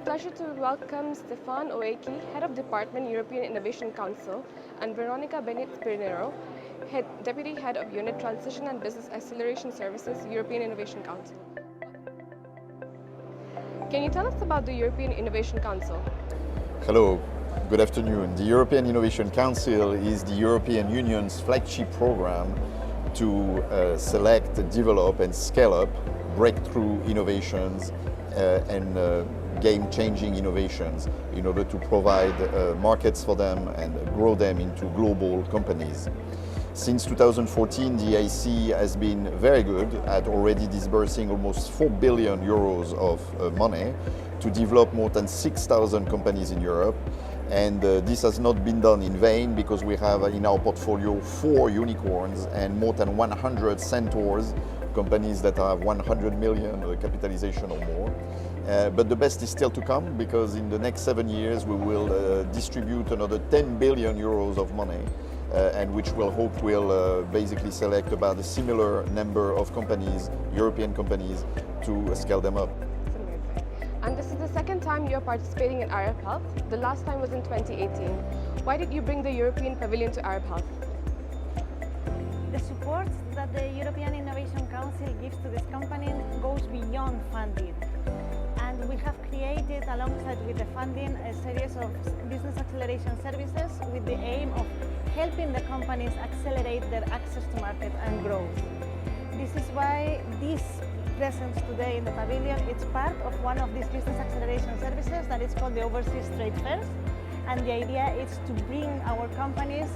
pleasure to welcome Stephane Ouaki, Head of Department, European Innovation Council, and Veronica Piñero, Deputy Head of Unit Transition and Business Acceleration Services, European Innovation Council. Can you tell us about the European Innovation Council? Hello, good afternoon. The European Innovation Council is the European Union's flagship program to select, develop and scale up breakthrough innovations and game-changing innovations in order to provide markets for them and grow them into global companies. Since 2014, the EIC has been very good at already disbursing almost 4 billion euros of money to develop more than 6,000 companies in Europe. And this has not been done in vain, because we have in our portfolio 4 unicorns and more than 100 centaurs, companies that have 100 million capitalization or more. But the best is still to come, because in the next 7 years we will distribute another 10 billion euros of money, and which we'll hope will basically select about a similar number of companies, European companies, to scale them up. That's amazing. And this is the second time you're participating in Arab Health. The last time was in 2018. Why did you bring the European Pavilion to Arab Health? The support that the European Innovation Council gives to this company goes beyond funding. And we have created, alongside with the funding, a series of business acceleration services with the aim of helping the companies accelerate their access to market and growth. This is why this presence today in the pavilion, it's part of one of these business acceleration services that is called the Overseas Trade Fairs. And the idea is to bring our companies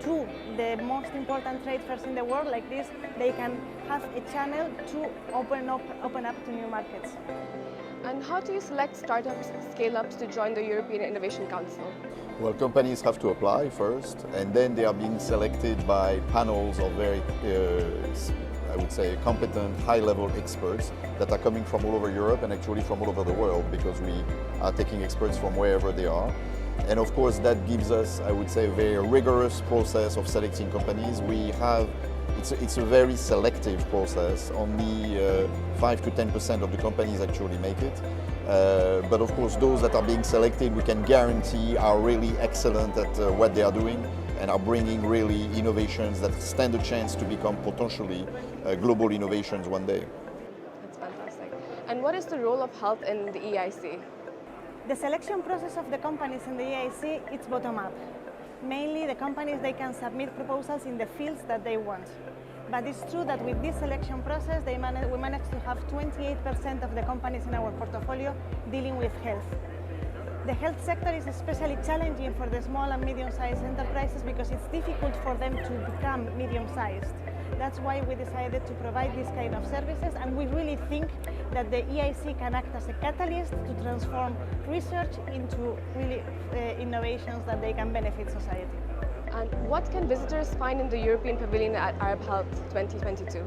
to the most important trade fairs in the world. Like this, they can have a channel to open up to new markets. And how do you select startups, scale-ups to join the European Innovation Council? Well, companies have to apply first, and then they are being selected by panels of very, I would say, competent, high-level experts that are coming from all over Europe and actually from all over the world, because we are taking experts from wherever they are. And of course, that gives us, I would say, a very rigorous process of selecting companies. It's a very selective process. Only 5 to 10% of the companies actually make it. But of course, those that are being selected, we can guarantee are really excellent at what they are doing and are bringing really innovations that stand a chance to become potentially global innovations one day. That's fantastic. And what is the role of health in the EIC? The selection process of the companies in the EIC, it's bottom-up. Mainly the companies, they can submit proposals in the fields that they want. But it's true that with this selection process, we managed to have 28% of the companies in our portfolio dealing with health. The health sector is especially challenging for the small and medium-sized enterprises because it's difficult for them to become medium-sized. That's why we decided to provide this kind of services, and we really think that the EIC can act as a catalyst to transform research into really innovations that they can benefit society. And what can visitors find in the European Pavilion at Arab Health 2022?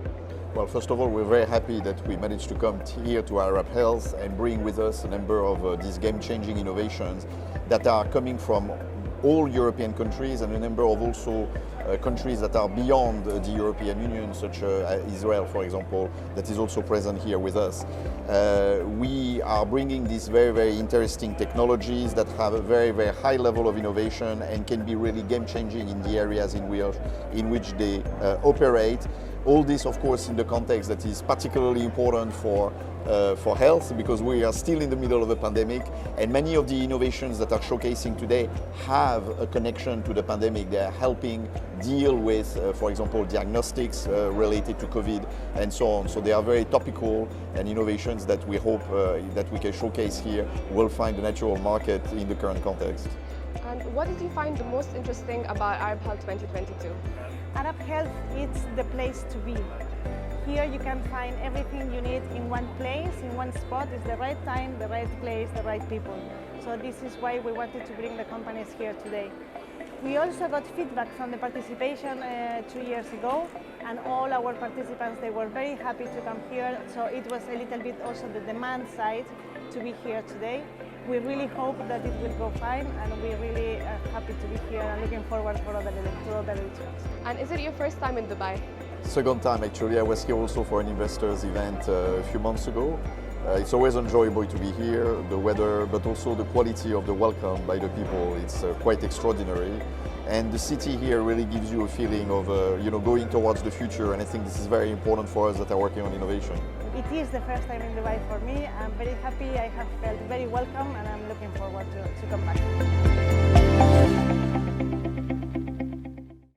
Well, first of all, we're very happy that we managed to come here to Arab Health and bring with us a number of these game-changing innovations that are coming from all European countries and a number of also countries that are beyond the European Union, such as Israel, for example, that is also present here with us. We are bringing these very, very interesting technologies that have a very, very high level of innovation and can be really game-changing in the areas in which they operate. All this, of course, in the context that is particularly important for health, because we are still in the middle of a pandemic, and many of the innovations that are showcasing today have a connection to the pandemic. They are helping deal with, for example, diagnostics related to COVID and so on. So they are very topical, and innovations that we hope that we can showcase here will find a natural market in the current context. And what did you find the most interesting about Arab Health 2022? Arab Health is the place to be. Here you can find everything you need in one place, in one spot. It's the right time, the right place, the right people. So this is why we wanted to bring the companies here today. We also got feedback from the participation 2 years ago, and all our participants, they were very happy to come here. So it was a little bit also the demand side to be here today. We really hope that it will go fine, and we really are happy to be here and looking forward for other editions. And is it your first time in Dubai? Second time, actually. I was here also for an investors event a few months ago. It's always enjoyable to be here, the weather, but also the quality of the welcome by the people. It's quite extraordinary. And the city here really gives you a feeling of going towards the future, and I think this is very important for us that are working on innovation. It is the first time in Dubai for me. I'm very happy. I have felt very welcome, and I'm looking forward to come back.